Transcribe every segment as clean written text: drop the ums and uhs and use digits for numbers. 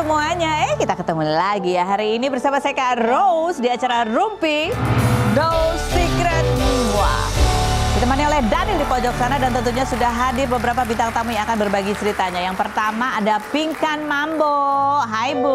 semuanya, kita ketemu lagi ya hari ini bersama saya Kak Rose di acara Rumpi No Secret. Wah, ditemani oleh Daniel di pojok sana dan tentunya sudah hadir beberapa bintang tamu yang akan berbagi ceritanya. Yang pertama ada Pinkan Mambo. Hai Bu.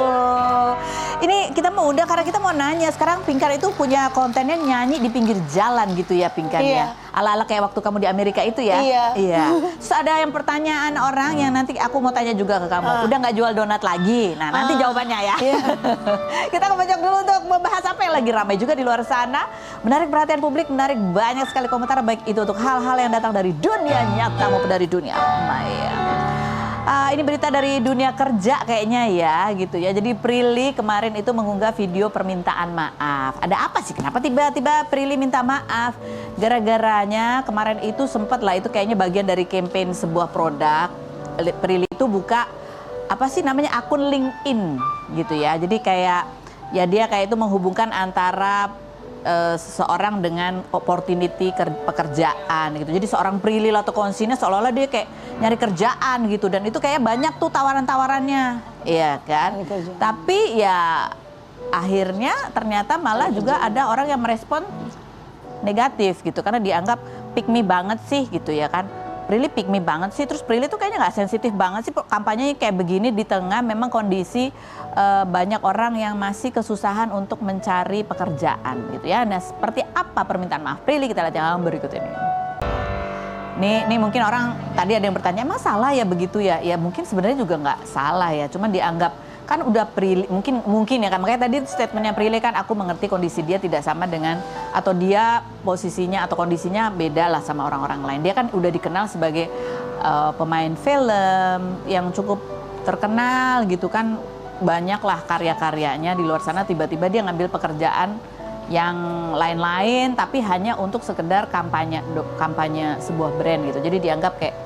Ini kita mau undang karena kita mau nanya, sekarang Pinkan itu punya kontennya nyanyi di pinggir jalan gitu ya Pinkan ya. Ala-ala kayak waktu kamu di Amerika itu ya. Iya. Terus ada yang pertanyaan orang yang nanti aku mau tanya juga ke kamu. Udah nggak jual donat lagi? Nah nanti jawabannya ya. Kita ke pojok dulu untuk membahas apa yang lagi ramai juga di luar sana. Menarik perhatian publik, menarik banyak sekali komentar baik itu untuk hal-hal yang datang dari dunia nyata maupun dari dunia maya. Ini berita dari dunia kerja kayaknya ya gitu ya. Jadi Prilly kemarin itu mengunggah video permintaan maaf. Ada apa sih? Kenapa tiba-tiba Prilly minta maaf? Gara-garanya kemarin itu sempat lah, itu kayaknya bagian dari campaign sebuah produk. Prilly itu buka apa sih namanya akun LinkedIn gitu ya. Jadi kayak ya dia kayak itu menghubungkan antara seseorang dengan opportunity pekerjaan gitu. Jadi seorang Prilly atau konsinya seolah-olah dia kayak nyari kerjaan gitu, dan itu kayak banyak tuh tawaran-tawarannya, iya kan? Tapi ya akhirnya ternyata malah juga ada orang yang merespon negatif gitu, karena dianggap pick me banget sih gitu ya kan. Prilly pick me banget sih, terus Prilly tuh kayaknya nggak sensitif banget sih kampanyenya kayak begini di tengah memang kondisi banyak orang yang masih kesusahan untuk mencari pekerjaan gitu ya. Nah seperti apa permintaan maaf Prilly, kita lihat yang berikut ini. Nih mungkin orang tadi ada yang bertanya, emang salah ya begitu ya? Ya mungkin sebenarnya juga nggak salah ya, cuman dianggap kan udah Prilly, mungkin ya kan, makanya tadi statementnya Prilly kan aku mengerti kondisi dia tidak sama dengan, atau dia posisinya atau kondisinya beda lah sama orang-orang lain. Dia kan udah dikenal sebagai pemain film yang cukup terkenal gitu kan, banyak lah karya-karyanya di luar sana. Tiba-tiba dia ngambil pekerjaan yang lain-lain tapi hanya untuk sekedar kampanye sebuah brand gitu. Jadi dianggap kayak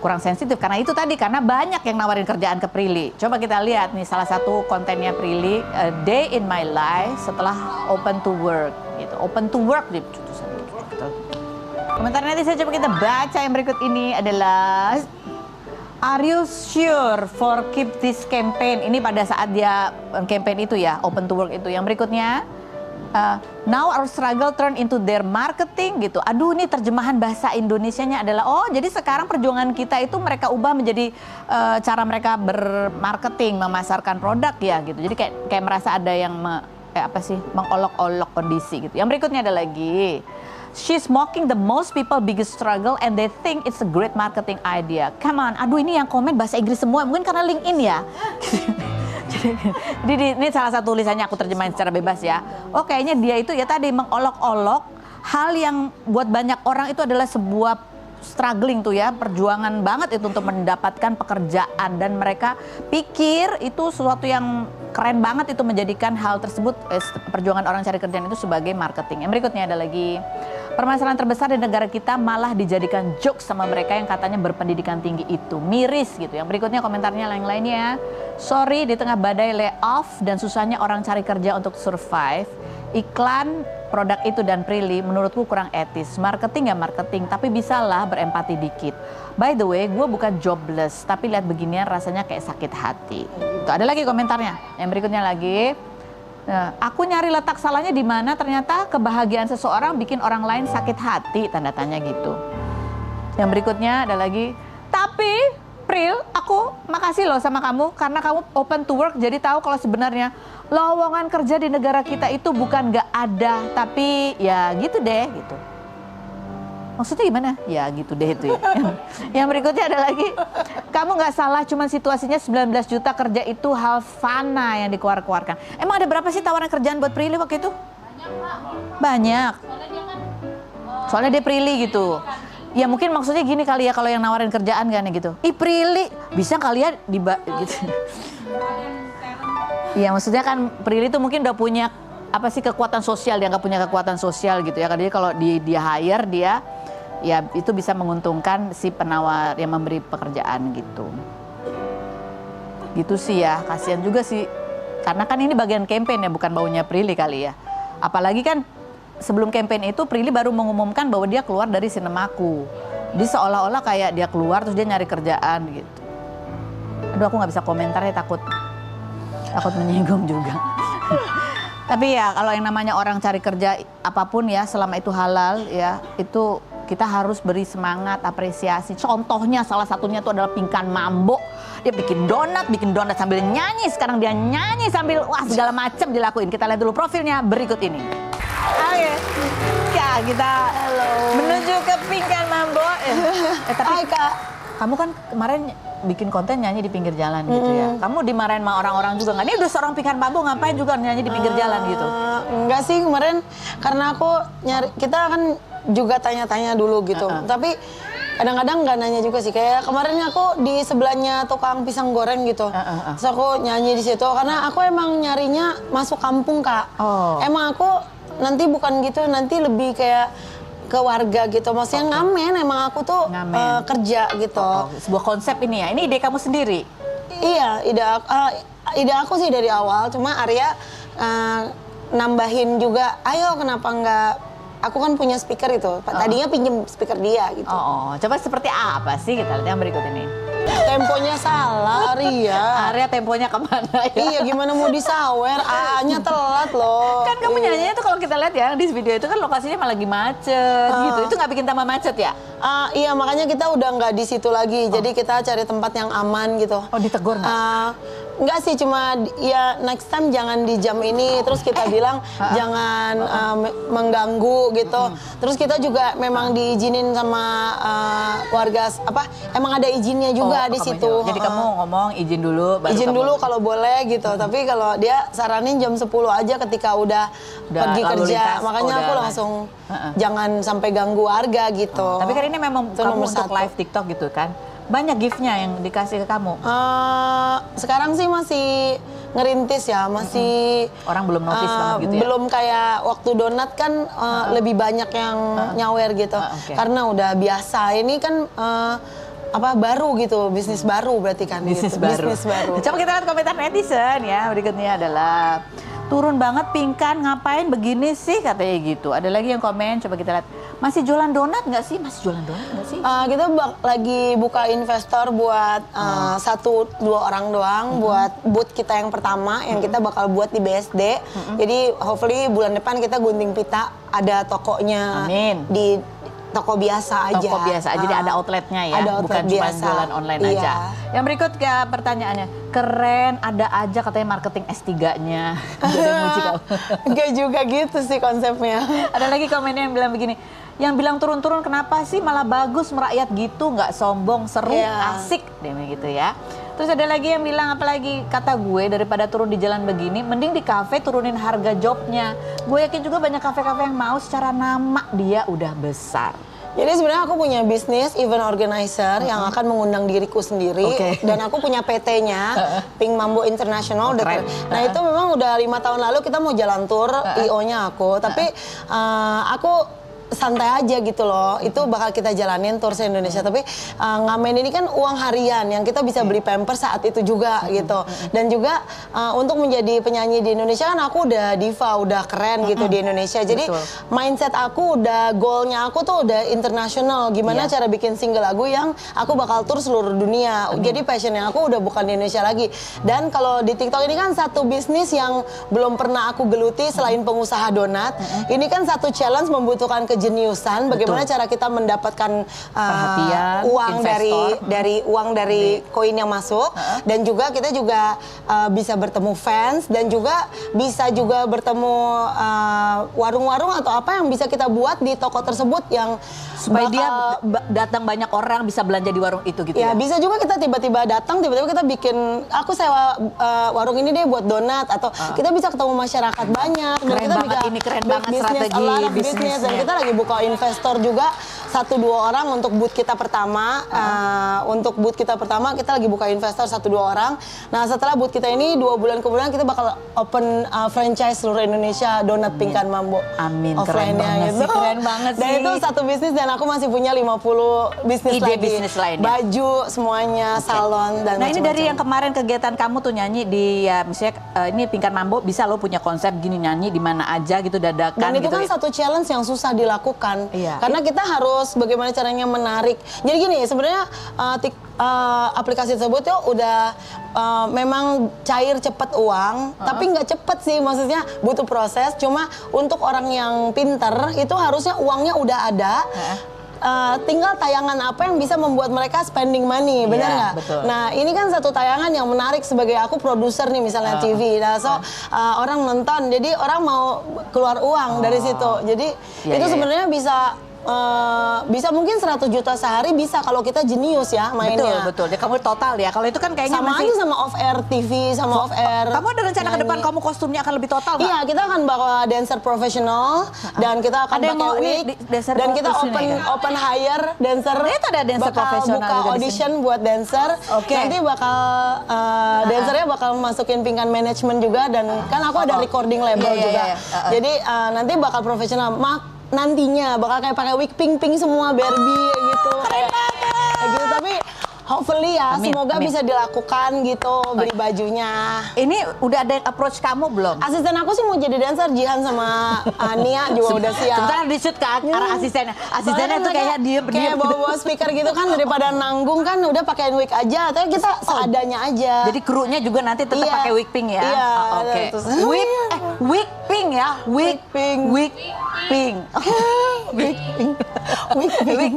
kurang sensitif karena itu tadi, karena banyak yang nawarin kerjaan ke Prilly. Coba kita lihat nih salah satu kontennya Prilly, A Day in My Life setelah Open to Work gitu. Open to Work di komentar netizen, coba kita baca yang berikut ini adalah, are you sure for keep this campaign? Ini pada saat dia campaign itu ya, Open to Work itu. Yang berikutnya, now our struggle turn into their marketing gitu. Aduh, ini terjemahan bahasa Indonesianya adalah, oh jadi sekarang perjuangan kita itu mereka ubah menjadi cara mereka bermarketing, memasarkan produk ya gitu. Jadi kayak merasa ada yang mengolok-olok kondisi gitu. Yang berikutnya ada lagi, she's mocking the most people biggest struggle and they think it's a great marketing idea. Come on, aduh ini yang komen bahasa Inggris semua, mungkin karena LinkedIn ya. Jadi ini salah satu tulisannya aku terjemahin secara bebas ya. Oh kayaknya dia itu ya tadi mengolok-olok hal yang buat banyak orang itu adalah sebuah struggling tuh ya, perjuangan banget itu untuk mendapatkan pekerjaan, dan mereka pikir itu sesuatu yang keren banget itu menjadikan hal tersebut, perjuangan orang cari kerjaan itu sebagai marketing. Yang berikutnya ada lagi, permasalahan terbesar di negara kita malah dijadikan jokes sama mereka yang katanya berpendidikan tinggi itu. Miris gitu. Yang berikutnya komentarnya yang lainnya, sorry di tengah badai layoff dan susahnya orang cari kerja untuk survive, iklan produk itu dan Prilly menurutku kurang etis. Marketing ya marketing, tapi bisalah berempati dikit. By the way, gue bukan jobless, tapi lihat beginian rasanya kayak sakit hati. Tuh, ada lagi komentarnya. Yang berikutnya lagi, aku nyari letak salahnya di mana, ternyata kebahagiaan seseorang bikin orang lain sakit hati, tanda tanya gitu. Yang berikutnya ada lagi, tapi Pril, aku makasih loh sama kamu karena kamu open to work, jadi tahu kalau sebenarnya lowongan kerja di negara kita itu bukan nggak ada, tapi ya gitu deh gitu. Maksudnya gimana? Ya gitu deh itu ya. Yang berikutnya ada lagi, kamu nggak salah, cuman situasinya 19 juta kerja itu hal fana yang dikeluarkan. Emang ada berapa sih tawaran kerjaan buat Prilly waktu itu? Banyak Pak. Banyak. Soalnya dia Prilly gitu. Ya mungkin maksudnya gini kali ya, kalau yang nawarin kerjaan kan gitu. Ih Prilly, bisa kali ya gitu. Iya maksudnya kan Prilly itu mungkin udah punya apa sih kekuatan sosial, dia nggak punya kekuatan sosial gitu ya. Jadi kalau dia hire dia, ya itu bisa menguntungkan si penawar yang memberi pekerjaan gitu. Gitu sih ya, kasihan juga sih. Karena kan ini bagian campaign ya, bukan baunya Prilly kali ya. Apalagi kan sebelum campaign itu Prilly baru mengumumkan bahwa dia keluar dari Sinemaku. Jadi seolah-olah kayak dia keluar terus dia nyari kerjaan gitu. Aduh aku nggak bisa komentar ya, takut Takut menyinggung juga. Tapi ya kalau yang namanya orang cari kerja apapun ya, selama itu halal ya, itu kita harus beri semangat, apresiasi. Contohnya salah satunya itu adalah Pinkan Mambo. Dia bikin donat sambil nyanyi. Sekarang dia nyanyi sambil wah segala macam dilakuin. Kita lihat dulu profilnya berikut ini. Oke. Ya, kita menuju ke Pinkan Mambo. Tapi Hai Kak. kamu kan kemarin bikin konten nyanyi di pinggir jalan gitu ya. Kamu dimarahin sama orang-orang juga nggak? Ini udah seorang Pinkan Mambo ngapain juga nyanyi di pinggir jalan gitu? Enggak sih, kemarin karena aku nyari, kita kan juga tanya-tanya dulu gitu. Tapi kadang-kadang nggak nanya juga sih. Kayak kemarin aku di sebelahnya tukang pisang goreng gitu. Terus aku nyanyi di situ karena aku emang nyarinya masuk kampung Kak. Emang aku nanti bukan gitu, nanti lebih kayak ke warga gitu, maksudnya ngamen, emang aku tuh kerja gitu. Sebuah konsep ini ya, ini ide kamu sendiri? Iya, ide aku sih dari awal, cuma Arya nambahin juga, ayo kenapa enggak, aku kan punya speaker itu, tadinya pinjem speaker dia gitu. Coba seperti apa sih, kita lihat yang berikut ini. Temponya salah, Arya. Arya temponya kemana ya? Iya, gimana mau disawer, A-nya telat loh. Kan kamu nyanyinya tuh kalau kita lihat ya, di video itu kan lokasinya malah lagi macet gitu, itu nggak bikin tambah macet ya? Iya, makanya kita udah nggak di situ lagi, jadi kita cari tempat yang aman gitu. Ditegur nggak? Enggak sih, cuma ya next time jangan di jam ini, terus kita bilang jangan mengganggu gitu. Terus kita juga memang diizinin sama warga, emang ada izinnya juga di situ. Jadi kamu ngomong izin dulu, baru izin dulu kalau boleh gitu. Tapi kalau dia saranin jam 10 aja ketika udah pergi kerja, makanya aku langsung jangan sampai ganggu warga gitu. Tapi kan ini memang kamu untuk live TikTok gitu kan? Banyak gift-nya yang dikasih ke kamu? Sekarang sih masih ngerintis ya, masih orang belum notice banget gitu ya? Belum kayak waktu donat kan lebih banyak yang nyawer gitu, karena udah biasa. Ini kan baru gitu, bisnis baru berarti kan? Bisnis gitu. baru. Bisnis baru. Coba kita lihat komentar netizen ya, berikutnya adalah turun banget Pinkan, ngapain begini sih katanya gitu. Ada lagi yang komen, coba kita lihat. Masih jualan donat nggak sih? Masih jualan donat nggak sih? Kita lagi buka investor buat 1-2 orang doang, buat booth kita yang pertama, yang kita bakal buat di BSD. Jadi hopefully bulan depan kita gunting pita, ada tokonya. Amin. Di toko biasa aja. Toko biasa, jadi ada outletnya ya, ada outlet bukan cuma biasa. jualan online aja. Yang berikut ke pertanyaannya, keren ada aja katanya marketing S3-nya. Enggak juga gitu sih konsepnya. Ada lagi komennya yang bilang begini, yang bilang turun-turun kenapa sih malah bagus merakyat gitu, nggak sombong, seru, asik, deh gitu ya. Terus ada lagi yang bilang, apalagi kata gue, daripada turun di jalan begini, mending di kafe turunin harga jobnya. Gue yakin juga banyak kafe-kafe yang mau secara nama dia udah besar. Jadi sebenarnya aku punya bisnis event organizer yang akan mengundang diriku sendiri, dan aku punya PT-nya Pink Mambo International. Nah itu memang udah 5 tahun lalu kita mau jalan tour, IO-nya aku, tapi aku santai aja gitu loh, itu bakal kita jalanin tour se-Indonesia. Tapi ngamen ini kan uang harian yang kita bisa beli pamper saat itu juga gitu. Dan juga untuk menjadi penyanyi di Indonesia kan aku udah diva, udah keren gitu di Indonesia. Jadi mindset aku udah, goalnya aku tuh udah internasional. Gimana cara bikin single lagu yang aku bakal tour seluruh dunia. Jadi passion yang aku udah bukan di Indonesia lagi. Dan kalau di TikTok ini kan satu bisnis yang belum pernah aku geluti selain pengusaha donat. Ini kan satu challenge membutuhkan kejeniusan, bagaimana cara kita mendapatkan perhatian, uang dari uang dari koin yang masuk, dan juga kita juga bisa bertemu fans, dan juga bisa juga bertemu warung-warung atau apa yang bisa kita buat di toko tersebut yang supaya dia datang banyak orang bisa belanja di warung itu gitu ya. Bisa juga kita tiba-tiba datang, tiba-tiba kita bikin, aku sewa warung ini deh buat donat, atau kita bisa ketemu masyarakat banyak. Keren dan kita banget, ini keren banget strategi bisnisnya. Dan kita lagi buka investor juga 1-2 orang untuk booth kita pertama. Untuk booth kita pertama kita lagi buka investor 1-2 orang. Nah setelah booth kita ini 2 bulan kemudian kita bakal open franchise seluruh Indonesia donat Pinkan Mambo. Amin, keren banget gitu. sih, keren banget sih. Dan itu satu bisnis, dan aku masih punya 50 bisnis ide lagi. bisnis lainnya. Baju semuanya, salon dan nah ini dari macam-macam. yang kemarin kegiatan kamu tuh nyanyi di ya misalnya ini Pinkan Mambo, bisa lo punya konsep gini nyanyi di mana aja gitu dadakan. Dan itu gitu. kan satu challenge yang susah dilakukan. Iya. Karena kita harus terus bagaimana caranya menarik. Jadi gini, sebenarnya aplikasi tersebut tuh udah memang cair cepet uang, tapi nggak cepet sih, maksudnya butuh proses. Cuma untuk orang yang pinter itu harusnya uangnya udah ada. Tinggal tayangan apa yang bisa membuat mereka spending money, benar nggak? Betul. Nah ini kan satu tayangan yang menarik sebagai aku produser nih misalnya TV, nah orang nonton, jadi orang mau keluar uang dari situ, jadi itu sebenarnya bisa mungkin 100 juta sehari bisa kalau kita jenius ya mainnya. Betul. Dia kamu total ya. Kalau itu kan kayaknya sama masih aja sama off air TV, sama off air. Kamu ada rencana ke depan kamu kostumnya akan lebih total nggak? Iya, kita akan bawa dancer profesional dan kita akan pakai wig dan kita open hire dancer. Itu ada dancer profesional buka juga audition buat dancer. Nanti bakal dancernya bakal masukin pingkan manajemen juga dan kan aku ada recording label juga. Jadi nanti bakal profesional. Nantinya bakal kayak pakai wig pink semua Barbie gitu. Kayak gitu, tapi hopefully ya semoga bisa dilakukan gitu beli bajunya. Ini udah ada yang approach kamu belum? Asisten aku sih mau jadi dancer, Jihan sama Nia juga udah siap. Sebentar di shoot kan arah asistennya. Asistennya tuh kayak diem. Kayak bawa speaker gitu kan, daripada nanggung kan udah pakein wig aja, tapi kita seadanya aja. Jadi krunya juga nanti tetap pakai wig pink ya? Iya. Oke. Wig pink ya? Wig pink. Wig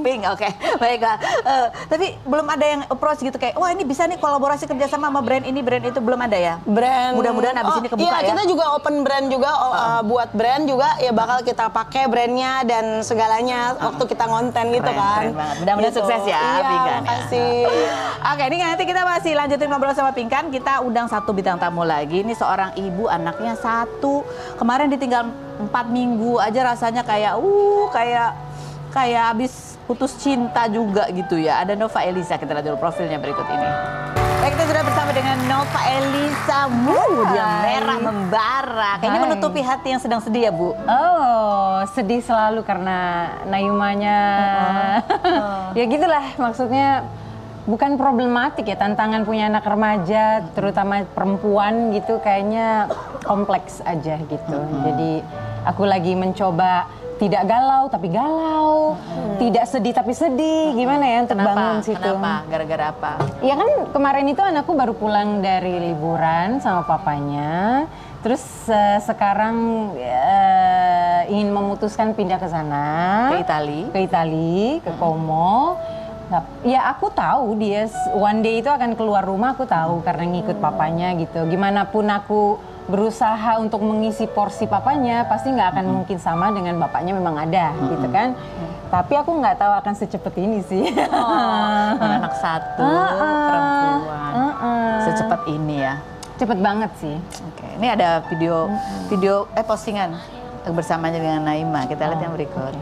pink, oke. Baiklah. Tapi belum ada yang approach gitu kayak, wah ini bisa nih kolaborasi kerjasama sama brand ini, brand itu, belum ada ya? Brand. Mudah-mudahan abis ini kebuka ya? Kita juga open brand juga, buat brand juga ya bakal kita pakai brandnya dan segalanya waktu kita ngonten gitu kan. Keren banget. Mudah-mudahan sukses ya, Pinkan. Terima kasih. Oke, ini nanti kita masih lanjutin ngobrol sama Pinkan. Kita undang satu bintang tamu lagi. Ini seorang ibu, anaknya 1. Kemarin ditinggal 4 minggu aja rasanya kayak habis putus cinta juga gitu ya. Ada Nova Elisa, kita lihat dulu profilnya berikut ini. Baik, kita sudah bersama dengan Nova Elisa. Dia merah membara. Kayaknya menutupi hati yang sedang sedih ya, Bu? Oh, sedih selalu karena Nayumanya. Ya gitulah, maksudnya bukan problematik ya, tantangan punya anak remaja, terutama perempuan gitu, kayaknya kompleks aja gitu. Jadi aku lagi mencoba tidak galau tapi galau, tidak sedih tapi sedih, gimana ya untuk bangun situ. Kenapa? Gara-gara apa? Ya kan kemarin itu anakku baru pulang dari liburan sama papanya, terus sekarang ingin memutuskan pindah ke sana. Ke Itali, ke Como. Ya aku tahu dia one day itu akan keluar rumah, aku tahu karena ngikut papanya gitu. Gimana pun aku berusaha untuk mengisi porsi papanya, pasti nggak akan mungkin sama dengan bapaknya, memang ada gitu kan. Tapi aku nggak tahu akan secepat ini sih. Anak 1 perempuan, secepat ini ya. Cepet banget sih. Oke, ini ada video postingan bersamanya dengan Naima. Kita lihat yang berikut.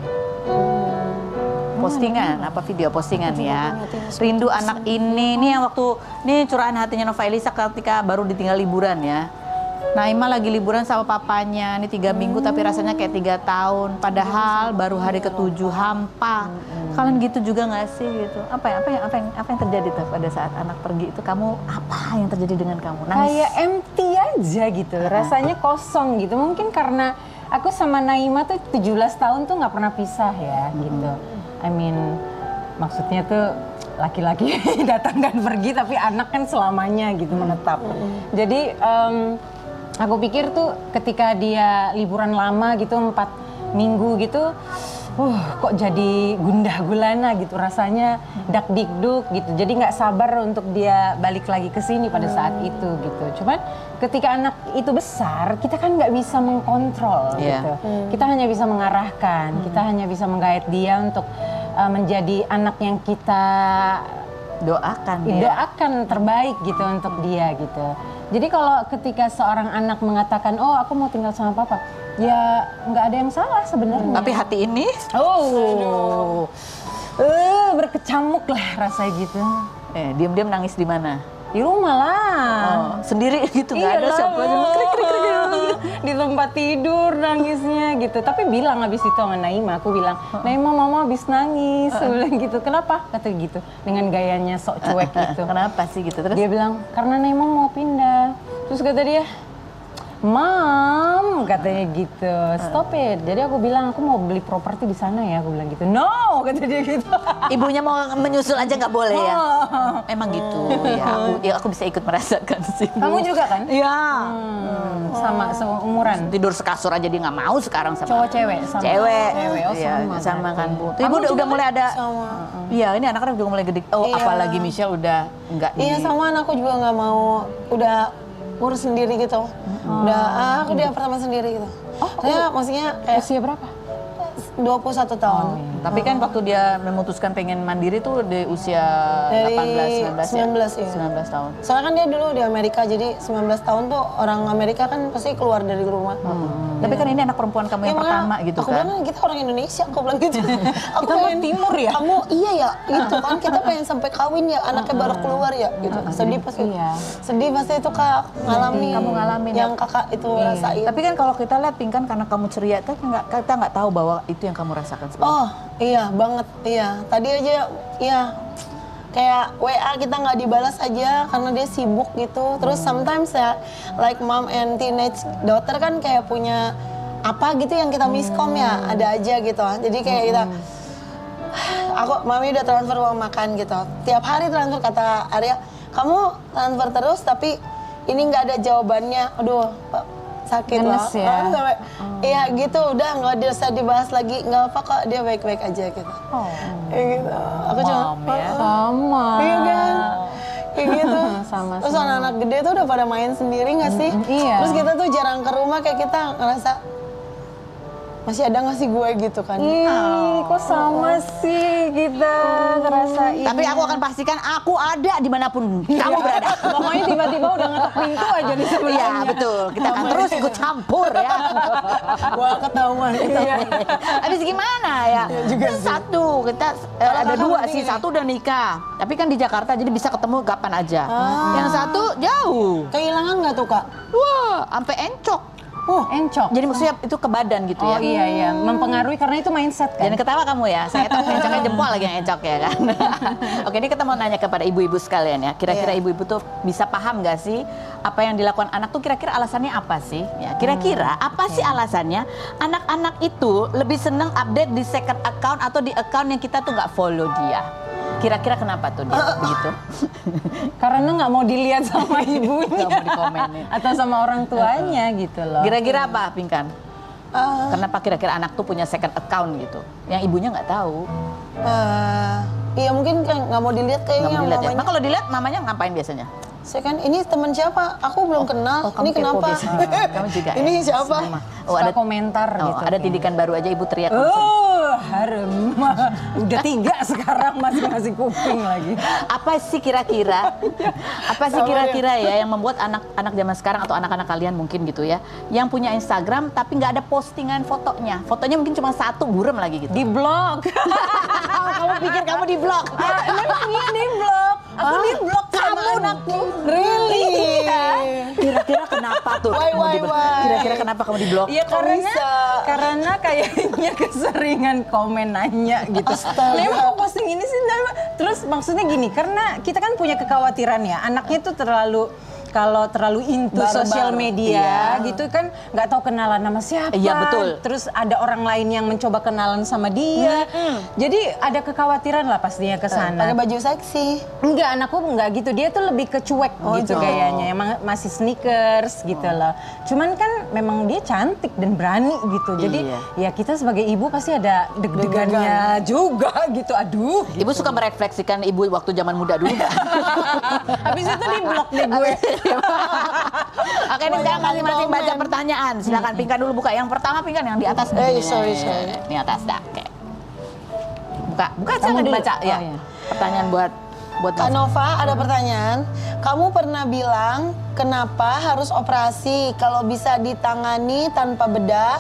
Postingan, video postingan ya. Rindu anak ini yang waktu ini curahan hatinya Nova Elisa ketika baru ditinggal liburan ya. Naima lagi liburan sama papanya, ini 3 minggu tapi rasanya kayak 3 tahun. Padahal baru hari ke-7 hampa. Kalian gitu juga nggak sih gitu? Apa yang terjadi tuh pada saat anak pergi itu? Kamu apa yang terjadi dengan kamu? Nangis? Kayak empty aja gitu, rasanya kosong gitu. Mungkin karena aku sama Naima tuh 17 tahun tuh nggak pernah pisah ya gitu. I mean, maksudnya tuh laki-laki datang dan pergi, tapi anak kan selamanya gitu menetap. Jadi aku pikir tuh ketika dia liburan lama gitu 4 minggu gitu, kok jadi gundah gulana gitu rasanya, dak dikduk gitu. Jadi nggak sabar untuk dia balik lagi ke sini pada saat itu gitu. Cuman ketika anak itu besar, kita kan nggak bisa mengkontrol gitu. Kita hanya bisa mengarahkan, kita hanya bisa menggait dia untuk menjadi anak yang kita doakan terbaik gitu untuk dia gitu. Jadi kalau ketika seorang anak mengatakan, oh aku mau tinggal sama papa, ya nggak ada yang salah sebenarnya. Tapi hati ini, berkecamuk lah rasanya gitu. Diam-diam nangis di mana? Di rumah lah. Sendiri gitu, nggak ada siapa di tempat tidur nangisnya gitu. Tapi bilang habis itu sama Naima, aku bilang, Naima mama habis nangis. Aku bilang gitu, kenapa? Kata gitu, dengan gayanya sok cuek gitu. Kenapa sih gitu? Terus dia bilang, karena Naima mau pindah. Terus kata dia, Mam, katanya gitu, stop it. Jadi aku bilang, aku mau beli properti di sana ya, aku bilang gitu. No, kata dia gitu. Ibunya mau menyusul aja nggak boleh ya? Oh. Emang gitu ya. Aku bisa ikut merasakan sih. Bu. Kamu juga kan? Iya. Sama seumuran. Tidur sekasur aja dia nggak mau sekarang sama. Cowok cewek sama. Cewek. Cewek, oh Iya, sama. sama kan Bu. Tuh, Kamu Ibu udah juga mulai ada. sama. Iya, ini anak-anak juga mulai gede. Oh, Iya. apalagi Michelle udah enggak Iya sama anakku juga nggak mau, udah urus sendiri gitu. Udah aku di apartemen sendiri gitu. Saya maksudnya kayak Usia berapa? 21 tahun. Tapi kan waktu dia memutuskan pengen mandiri tuh di usia Dari 18, 19 ya? 19 ya. 19 tahun. Soalnya kan dia dulu di Amerika, jadi 19 tahun tuh orang Amerika kan pasti keluar dari rumah. Tapi kan ini anak perempuan kamu yang makanya pertama gitu aku kan? bilang kita orang Indonesia, aku bilang gitu. Aku Kita orang timur ya? Kamu iya ya, gitu kan kita pengen sampai kawin ya, anaknya baru keluar ya, gitu. Sedih pasti. Iya. Sedih pasti itu Kak ngalamin. Kamu ngalamin yang ya? Kakak itu rasain. Tapi kan kalau kita lihat Pink kan karena kamu ceria, kita nggak tahu bahwa itu yang kamu rasakan sebenarnya. Oh iya banget, iya. Tadi aja, iya. Kayak WA kita nggak dibalas aja karena dia sibuk gitu. Terus sometimes ya, like mom and teenage daughter kan kayak punya apa gitu yang kita miskom ya, ada aja gitu. Jadi kayak kita, mami udah transfer uang makan gitu. Tiap hari transfer, kata Arya, kamu transfer terus tapi ini nggak ada jawabannya. Aduh, sakit Ngenes lah. ya? Sampai, iya gitu, udah nggak bisa dibahas lagi. Nggak apa kok, dia baik-baik aja gitu. Kayak gitu. Aku cuma, Mom ya. Sama. iya kan? Kayak gitu. Sama, Terus anak-anak gede tuh udah pada main sendiri nggak sih? iya. Terus kita tuh jarang ke rumah, kayak kita ngerasa masih ada nggak sih gue gitu kan? Ih, kok sama sih kita ngerasain. Tapi aku akan pastikan aku ada dimanapun kamu berada. Pokoknya tiba-tiba udah ngetok pintu aja di sebelahnya. Iya betul, kita akan terus ikut campur ya. Wah ketahuan. Habis gimana ya? Kan satu, kita ada kakak dua berarti sih, gini. satu udah nikah. Tapi kan di Jakarta jadi bisa ketemu kapan aja. Yang satu jauh. Kehilangan nggak tuh Kak? Wah, sampai encok. Encok. Jadi maksudnya itu ke badan gitu Oh ya. iya iya, mempengaruhi karena itu mindset kan. Jangan ketawa kamu ya, saya tuh encoknya jempol lagi yang encok ya kan. Oke, ini kita mau nanya kepada ibu-ibu sekalian ya. Kira-kira Iya. ibu-ibu tuh bisa paham nggak sih apa yang dilakukan anak tuh kira-kira alasannya apa sih? Ya, kira-kira apa sih alasannya anak-anak itu lebih seneng update di second account atau di account yang kita tuh nggak follow dia? Kira-kira kenapa tuh dia begitu? Karena nggak mau dilihat sama ibunya. Nggak mau dikomenin. Atau sama orang tuanya gitu loh. Kira-kira apa, Pinkan? Ah, Kenapa kira-kira anak tuh punya second account gitu? Yang ibunya nggak tahu. iya mungkin kan nggak mau dilihat Nggak kayaknya mau dilihat ya. mamanya. Nah, kalau dilihat mamanya ngapain biasanya? Saya kan ini teman siapa? Aku belum kenal. kamu Ini kepo kenapa? biasanya. Kamu juga ya? Ini siapa? Sama. Suka komentar oh, gitu. ada tindikan baru aja ibu teriak. Harem. Udah 3 sekarang masih kuping lagi. Apa sih kira-kira? Apa sih kira-kira ya yang membuat anak-anak zaman sekarang atau anak-anak kalian mungkin gitu ya, yang punya Instagram tapi nggak ada postingan fotonya. Fotonya mungkin cuma satu, buram lagi gitu. Di blog. Kamu pikir kamu di blog? Memang iya di blog. Aku di blog sama anakku. Really? Iya. Kira-kira kenapa tuh? Why, kamu di blog? why? Kira-kira kenapa kamu di blog? Iya bisa? karena kayaknya keseringan komen nanya gitu. Astaga. Lema kok posting ini sih? Lema?" Terus maksudnya gini, karena kita kan punya kekhawatiran ya, anaknya tuh kalau terlalu into Barbar. sosial media Iya. gitu kan nggak tahu kenalan sama siapa. Iya, betul. Terus ada orang lain yang mencoba kenalan sama dia. Jadi ada kekhawatiran lah pastinya ke sana. Pakai baju seksi. Enggak, anakku enggak gitu. Dia tuh lebih ke cuek gitu gitu. gayanya. Emang masih sneakers gitu loh. Cuman kan memang dia cantik dan berani gitu. Jadi ya kita sebagai ibu pasti ada deg-degannya juga gitu. Aduh. Ibu suka merefleksikan ibu waktu zaman muda dulu nggak? Habis itu di blok deh gue. Oke, ini sekarang masing-masing baca pertanyaan. Silakan Pinkan dulu buka. Yang pertama Pinkan yang di atas. sorry. Di atas dah. Oke. Buka Kamu jangan dulu. dibaca ya. Oh, iya. Pertanyaan buat Kak Nova ada pertanyaan. Kamu pernah bilang kenapa harus operasi kalau bisa ditangani tanpa bedah?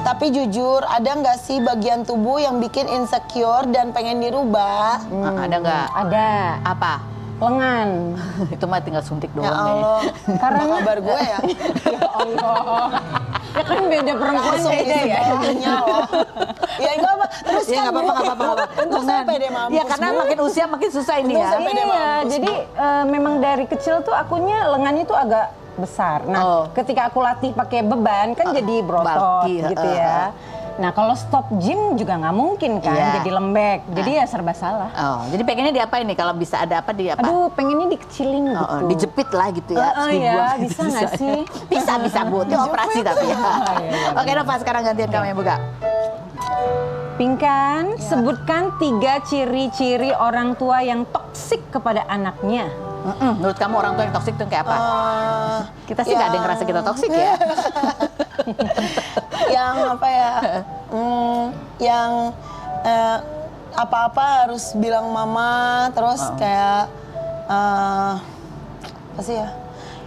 Tapi jujur, ada nggak sih bagian tubuh yang bikin insecure dan pengen dirubah? Ada nggak? Ada Apa? lengan. Itu mah tinggal suntik doang Ya deh. Allah, Karena- apa kabar gue ya? Ya Allah. Ya kan beda perempuan Langsung beda ya. sebelumnya loh. Ya enggak apa. Terus Ya kan nggak apa-apa, nggak apa-apa. Untuk saya pede mampus. Ya karena Bu. makin usia makin susah ini ya. Untuk saya pede Iya, mampus, jadi memang dari kecil tuh akunya lengannya tuh agak besar. Nah, ketika aku latih pakai beban kan jadi berotot bulky, gitu ya. Nah, kalau stop gym juga nggak mungkin kan, jadi lembek. Jadi ya serba salah. Oh, jadi pengennya diapain nih kalau bisa ada apa di apa? Aduh, pengennya dikecilin gitu. Dijepit lah gitu ya, terus dibuang ya, gitu bisa nggak sih? Bisa Bu, itu operasi tapi ya. Oke Nova, sekarang gantian kamu yang buka. Pinkan, sebutkan 3 ciri-ciri orang tua yang toksik kepada anaknya. Menurut kamu orang tua yang toksik itu kayak apa? Kita sih nggak ada yang ngerasa kita toksik ya. Yang apa ya? Yang apa-apa harus bilang mama, terus kayak apa sih ya?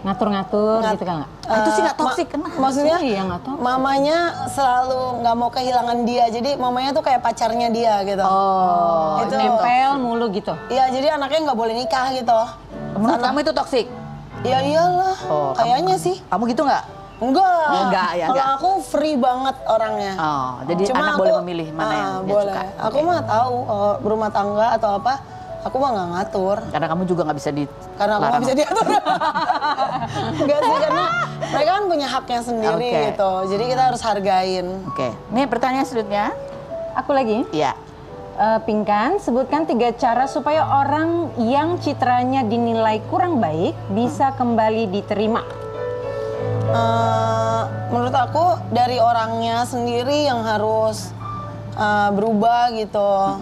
Ngatur-ngatur gitu kan nggak? Itu sih nggak toksik kan? Maksudnya Iya, nggak toksik. mamanya selalu nggak mau kehilangan dia, jadi mamanya tuh kayak pacarnya dia gitu. Oh, itu Nempel mulu gitu. Iya, jadi anaknya nggak boleh nikah gitu. menurut kamu itu toksik? Ya iyalah, kayaknya sih. Kamu gitu nggak? Enggak. Enggak, ya, Kalau enggak. aku free banget orangnya. Oh, jadi Cuma anak aku, boleh memilih mana yang dia boleh. suka. Aku mah tahu berumah tangga atau apa, aku mah nggak ngatur. Karena kamu juga nggak bisa di. Karena aku nggak bisa diatur. Enggak sih, karena mereka kan punya haknya sendiri gitu. Jadi kita harus hargain. Oke. Nih pertanyaan selanjutnya. Aku lagi. Iya. Pinkan, sebutkan 3 cara supaya orang yang citranya dinilai kurang baik bisa kembali diterima. Menurut aku dari orangnya sendiri yang harus berubah gitu.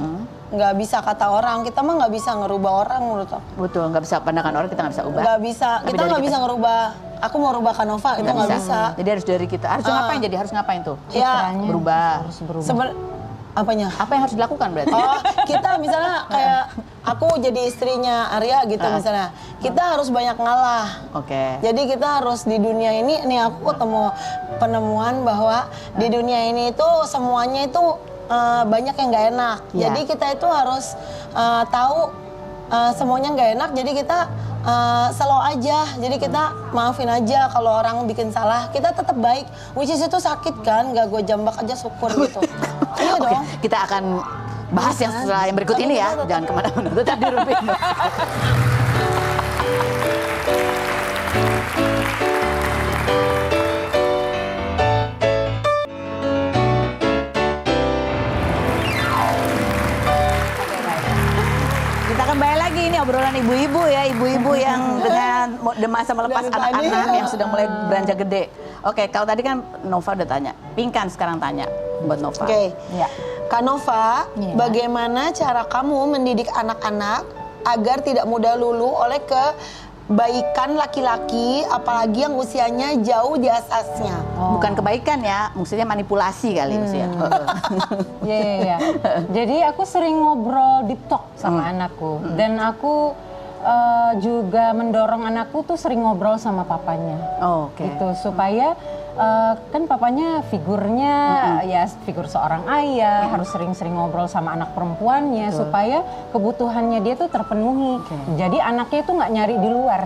Nggak bisa kata orang, kita mah nggak bisa ngerubah orang menurut aku. Betul, nggak bisa pandangan orang kita nggak bisa ubah. Nggak bisa, Tapi kita dari nggak bisa ngerubah. Aku mau rubah Kanova, itu nggak bisa. Jadi harus dari kita. Harus ngapain jadi? Harus ngapain tuh? Ya, Berubah. Harus berubah. apanya? Apa yang harus dilakukan berarti? Oh, kita misalnya kayak aku jadi istrinya Arya gitu misalnya. Kita harus banyak ngalah. Oke. Jadi kita harus di dunia ini, nih aku ketemu penemuan bahwa di dunia ini itu semuanya itu banyak yang nggak enak. Jadi kita itu harus tahu semuanya nggak enak. Jadi kita slow aja. Jadi kita maafin aja kalau orang bikin salah. Kita tetap baik. Which is itu sakit kan? Gak gue jambak aja syukur gitu. Iya Oke, dong. kita akan bahas yang setelah yang berikut ini ya. Jangan kemana-mana, tetap di Rumpi. Kita kembali lagi ini obrolan ibu-ibu ya, ibu-ibu yang dengan masa melepas Dari anak-anak tadi. yang sudah mulai beranjak gede. Oke, kalau tadi kan Nova udah tanya, Pinkan sekarang tanya buat Nova. Oke. Ya. Kak Nova, Iya. bagaimana cara kamu mendidik anak-anak agar tidak mudah luluh oleh kebaikan laki-laki, apalagi yang usianya jauh di atasnya? Bukan kebaikan ya, maksudnya manipulasi kali maksudnya. Iya. Jadi aku sering ngobrol deep talk sama anakku. Dan aku juga mendorong anakku tuh sering ngobrol sama papanya. Oke. Gitu, supaya kan papanya figurnya ya figur seorang ayah, harus sering-sering ngobrol sama anak perempuannya supaya kebutuhannya dia tuh terpenuhi. Jadi anaknya tuh nggak nyari di luar.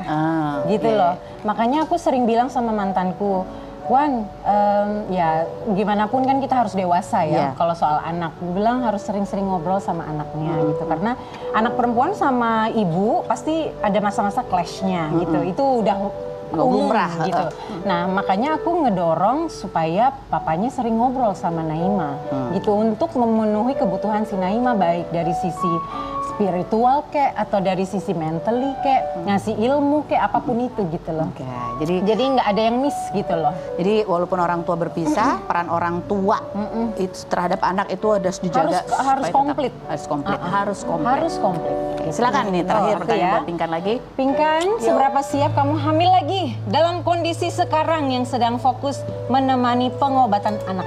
Gitu loh. Makanya aku sering bilang sama mantanku, Wan, ya gimana pun kan kita harus dewasa ya kalau soal anak. Bilang harus sering-sering ngobrol sama anaknya gitu. Karena anak perempuan sama ibu pasti ada masa-masa clash-nya gitu. Itu udah umum gitu. Nah makanya aku ngedorong supaya papanya sering ngobrol sama Naima gitu. Untuk memenuhi kebutuhan si Naima baik dari sisi spiritual kek atau dari sisi mentally kek, ngasih ilmu kek, apapun itu gitu loh. Oke, Jadi nggak ada yang miss gitu loh. jadi walaupun orang tua berpisah, peran orang tua itu terhadap anak itu harus dijaga. Harus supaya komplit. tetap- harus komplit. Harus komplit. Harus komplit. Oke, silakan nih terakhir Aku pertanyaan ya. buat Pinkan lagi. Pinkan, seberapa siap kamu hamil lagi dalam kondisi sekarang yang sedang fokus menemani pengobatan anak?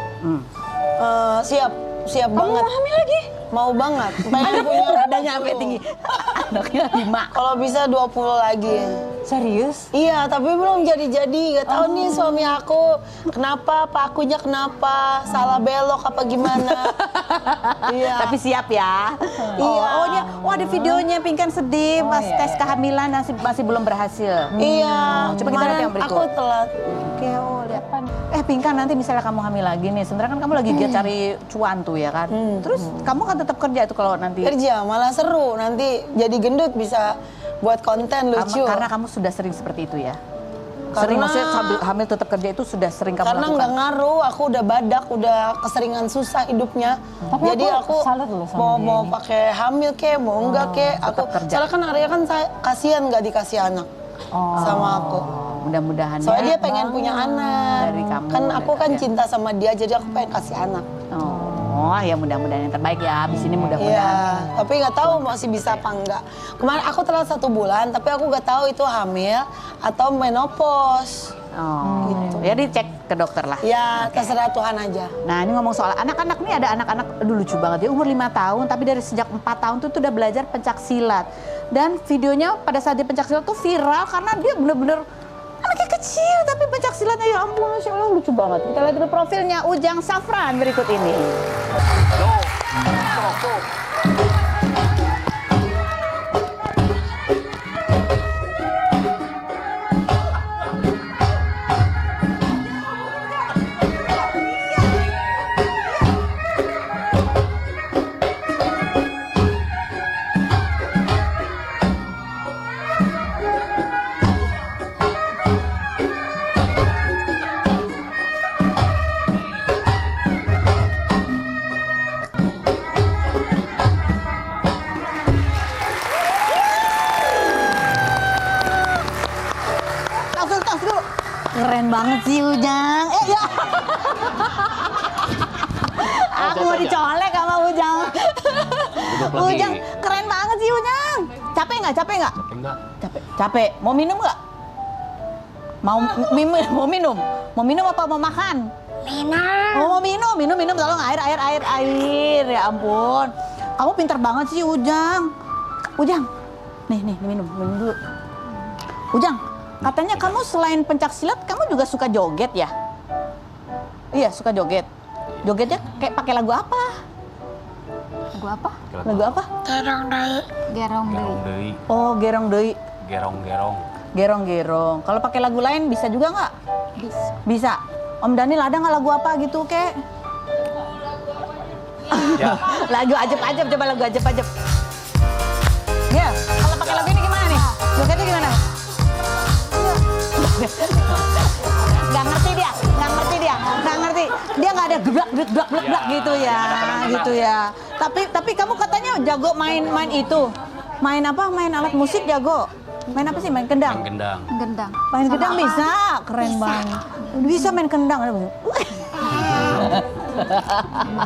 Siap Kamu banget. mau hamil lagi? Mau banget. Pengen punya Berat badannya sampai tinggi. Anaknya 5. Kalau bisa 20 lagi. Serius? Iya, tapi belum jadi-jadi. Gak tahu nih suami aku kenapa, apa akunya kenapa, salah belok apa gimana. Iya. Tapi siap ya. Iya. Oh, ada videonya Pinkan sedih pas iya, tes kehamilan masih belum berhasil. Iya. Coba kita lihat kemarin yang berikut. Aku telat. Oke, lihat. Pinkan nanti misalnya kamu hamil lagi nih, sebenarnya kan kamu lagi giat cari cuan tuh ya kan. Terus kamu kan tetap kerja itu kalau nanti. Kerja malah seru. Nanti jadi gendut bisa buat konten lucu. Karena kamu sudah sering seperti itu ya. Sering Karena- maksudnya sambil hamil tetap kerja itu sudah sering kamu Karena lakukan? nggak ngaruh, aku udah badak, udah keseringan susah hidupnya. Tapi Jadi aku aku salut loh sama mau dia mau ini. pakai hamil ke, mau enggak ke, aku kerja. soalnya kan Arya kan kasihan nggak dikasih anak sama aku. Mudah-mudahan Soalnya dia ya. pengen punya anak. Dari kamu, Kan dari aku kan Arya. cinta sama dia, jadi aku pengen kasih anak. Oh, ya mudah-mudahan yang terbaik ya. Abis ini mudah-mudahan. Iya, tapi nggak tahu masih bisa apa enggak. Kemarin aku telat 1 bulan, tapi aku nggak tahu itu hamil atau menopause. Oh, gitu. Ya dicek ke dokter lah. Ya terserah Tuhan aja. Nah ini ngomong soal anak-anak nih, ada anak-anak, aduh lucu banget ya, umur 5 tahun tapi dari sejak 4 tahun tuh udah belajar pencak silat. Dan videonya pada saat dia pencak silat tuh viral karena dia bener-bener anaknya kecil tapi pencak silatnya ya ampun, Masya Allah lucu banget. Kita lihat dulu profilnya Ujang Safran berikut ini. Tas dulu. Keren banget sih Ujang. Ya. Aku mau dicolek sama Ujang. Ujang, keren banget sih Ujang. Capek nggak? Enggak. Capek. Mau minum nggak? Mau minum? Mau minum apa mau makan? Minum. Oh, mau minum. Tolong air. Ya ampun. Kamu pintar banget sih Ujang. Ujang, nih minum dulu. Ujang, katanya kamu selain pencak silat, kamu juga suka joget ya? Iya, suka joget. Jogetnya kayak pakai lagu apa? Lagu apa? Lagu apa? Gerong deui. Gerong deui, Oh, gerong deui. gerong-gerong. Gerong-gerong. Kalau pakai lagu lain bisa juga nggak? Bisa. Bisa. Om Daniel ada nggak lagu apa gitu, kek? Ya, Lagu ajeb-ajeb, coba lagu ajeb-ajeb. Ya, kalau pakai lagu ini gimana nih? Jogetnya gimana? Nggak ngerti dia. Dia nggak ada geblak gitu ya, gitu ya. Tapi kamu katanya jago main itu. Main apa? Main alat musik jago. Main apa sih? Main kendang. main gendang. Gendang. Main kendang bisa, keren banget. Bisa main kendang. Sama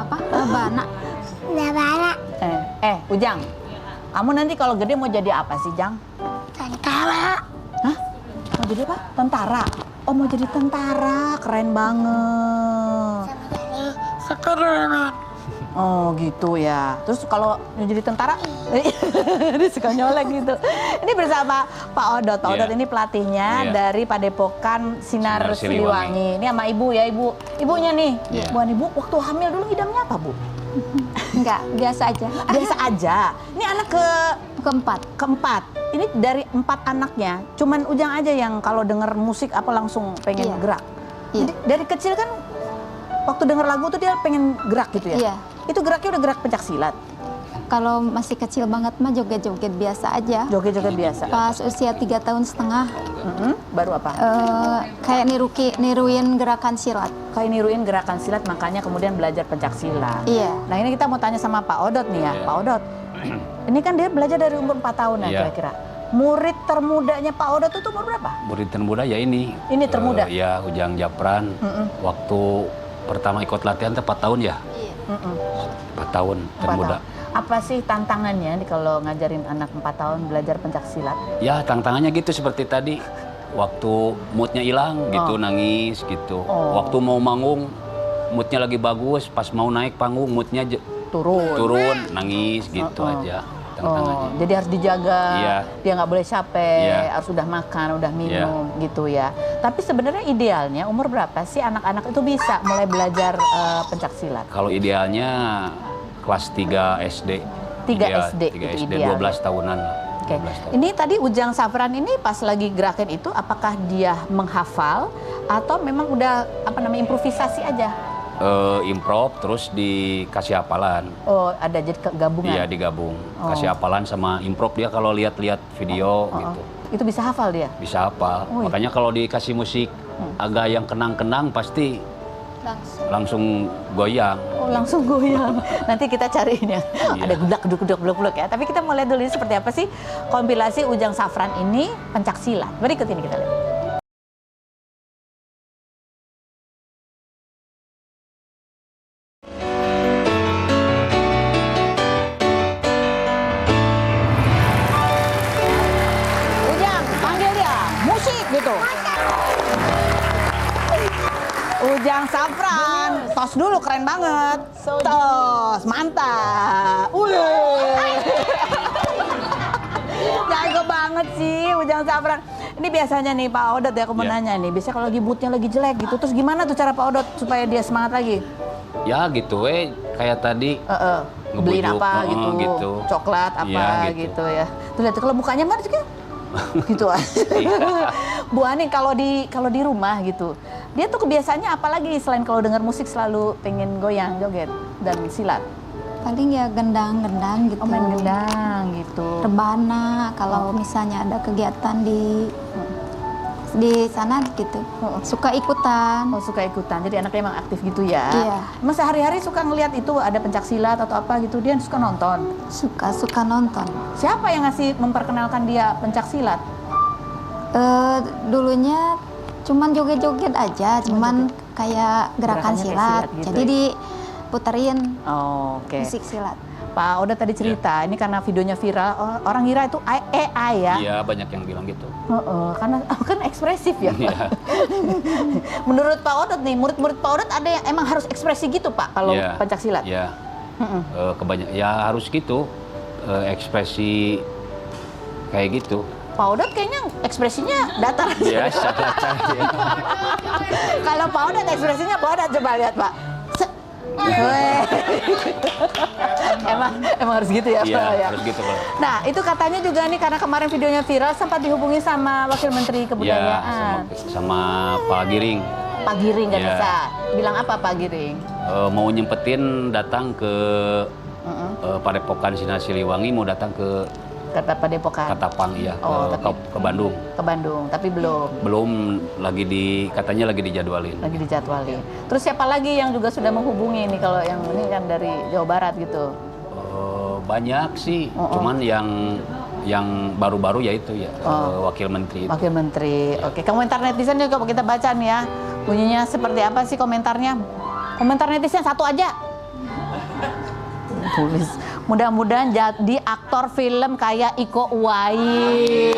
apa? Labana. Labana. Ujang, kamu nanti kalau gede mau jadi apa sih, Jang? Tentara. Hah? Mau jadi apa? Tentara. Oh, mau jadi tentara, keren banget. Spiderman. Oh, gitu ya. Terus kalau mau jadi tentara, dia suka nyolek gitu. Ini bersama Pak Odot. Pak Odot Iya. ini pelatihnya Iya. dari Padepokan Sinar Sinar Siliwangi. Siliwangi. Ini sama ibu ya, ibu. Ibunya nih. Iya. Buan ibu, waktu hamil dulu hidamnya apa, Bu? Enggak, biasa aja. Biasa aja. Ini anak Keempat. keempat. Ini dari 4 anaknya, cuman Ujang aja yang kalau denger musik apa langsung pengen Iya. gerak. Iya. Jadi dari kecil kan waktu denger lagu tuh dia pengen gerak gitu ya? Iya. Itu geraknya udah gerak pencak silat, Kalau masih kecil banget mah joget-joget biasa aja. joget-joget biasa. Pas usia 3 tahun setengah, Baru apa? kayak niruin gerakan silat. Kayak niruin gerakan silat, makanya kemudian belajar pencak silat. Iya. Nah ini kita mau tanya sama Pak Odot nih ya, Iya. Pak Odot. Ini kan dia belajar dari umur 4 tahun ya Iya. kira-kira. Murid termudanya Pak Odot itu umur berapa? Murid termuda ya ini. Ini termuda? Ya, Ujang Japran. Waktu pertama ikut latihan 4 tahun ya. 4 tahun termuda. Apa sih tantangannya nih kalau ngajarin anak 4 tahun belajar pencak silat? Ya, tantangannya gitu seperti tadi. Waktu moodnya hilang gitu, nangis gitu. Oh. Waktu mau manggung, moodnya lagi bagus. Pas mau naik panggung, moodnya turun, nangis gitu aja tantangannya. Jadi harus dijaga, Iya. dia nggak boleh capek, Iya. harus udah makan, udah minum gitu ya. Tapi sebenarnya idealnya umur berapa sih anak-anak itu bisa mulai belajar pencak silat? Kalau idealnya kelas 3 SD. 3 Ideal, SD 3 itu SD, ideal. 12 tahunan. Oke, 12 tahun. ini tadi Ujang Safran ini pas lagi gerakin itu apakah dia menghafal atau memang udah improvisasi aja? improv terus dikasih hafalan. Oh, ada jadi gabungan. Iya, digabung. Oh. Kasih hafalan sama improv, dia kalau lihat-lihat video gitu. Itu bisa hafal dia? Bisa hafal. Oh, iya. Makanya kalau dikasih musik agak yang kenang-kenang pasti langsung goyang. Oh, langsung goyang. Nanti kita cariin ya. Iya. Ada geblak ya. Tapi kita mau lihat dulu ini seperti apa sih kompilasi Ujang Safran ini pencaksilat. Berikut ini kita lihat. Ujang, panggil dia. Musik gitu. Ujang Safran, tos dulu keren banget. Tos, mantap. Jago banget sih Ujang Safran. Ini biasanya nih Pak Odot ya, aku mau nanya nih. Biasanya kalau lagi moodnya lagi jelek gitu, terus gimana tuh cara Pak Odot supaya dia semangat lagi? Ya gitu, kayak tadi. Beliin Ngebujuk, apa gitu, gitu. coklat apa Iya, gitu ya. Tuh lihat kalau mukanya mana juga gitu aja. Bu Ani kalau di rumah gitu, dia tuh kebiasaannya apa lagi selain kalau dengar musik selalu pengen goyang, joget dan silat? Paling ya gendang-gendang gitu. Oh, main gendang gitu. Rebana kalau misalnya ada kegiatan di sana gitu. Suka ikutan. Oh, suka ikutan. Jadi anaknya emang aktif gitu ya. Iya. Emang sehari-hari suka ngelihat itu ada pencaksilat atau apa gitu, dia suka nonton. Suka nonton. Siapa yang ngasih memperkenalkan dia pencaksilat? Dulunya cuman joget-joget aja, cuman kayak gerakan Gerakannya kayak silat. silat gitu Jadi ya? diputerin Oh, oke. musik silat. Pak Oda tadi cerita, ini karena videonya viral, orang ngira itu AI ya? Iya, banyak yang bilang gitu. Karena kan ekspresif ya. Iya. Menurut Pak Odot nih, murid-murid Pak Odot ada yang emang harus ekspresi gitu Pak kalau Iya, pencaksilat? Iya. Ya harus gitu, ekspresi kayak gitu. Pak Odot kayaknya ekspresinya datar aja. Biasa aja. Kalau Pak Odot ekspresinya Pak Odot coba lihat Pak. Weh. emang harus gitu ya Iya, Pak ya. harus gitu Pak. Nah itu katanya juga nih karena kemarin videonya viral sempat dihubungi sama Wakil Menteri Iya, Kebudayaan. sama Pak Giring. Pak Giring nggak Iya. bisa. Bilang apa Pak Giring? Mau nyempetin datang ke Padepokan Sinar Siliwangi, mau datang ke Kata Padepokan. Katapang, iya, Oh, ke Bandung. Ke Bandung, tapi belum. Belum, katanya lagi dijadwalin. Lagi dijadwalin. Terus siapa lagi yang juga sudah menghubungi nih kalau yang ini kan dari Jawa Barat gitu? Banyak sih, cuman yang baru-baru ya itu ya, Wakil Menteri itu. Wakil Menteri. Oke, komentar netizen juga kita baca nih ya. Bunyinya seperti apa sih komentarnya? Komentar netizen satu aja. Tulis. Mudah-mudahan jadi aktor film kayak Iko Uwais.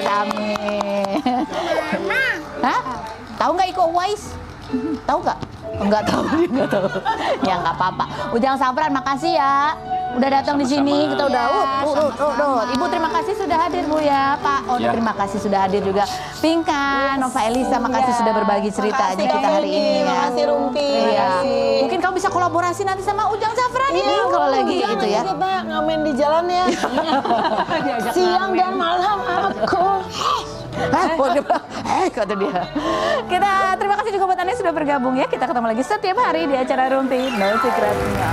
Amin. Hah? Tahu nggak Iko Uwais? Tahu nggak? Enggak tahu, enggak tahu. Ya nggak apa-apa. Ujang Safran, makasih ya. Udah datang di sini, Sama-sama. kita udah Ibu terima kasih sudah hadir Bu ya, Pak. Ya. Terima kasih sudah hadir juga. Pinkan, Nova Elisa, makasih sudah berbagi ceritanya Makasih, kita hari Kak ini ya. Makasih Rumpi. Iya. Mungkin kamu bisa kolaborasi nanti sama Ujang Safran ini kalau lagi gitu ya. Kita ngamen di jalan ya. Siang dan malam aku. Kata dia. Kita terima kasih juga buat Anda yang sudah bergabung ya. Kita ketemu lagi setiap hari di acara Rumpi No Secretnya.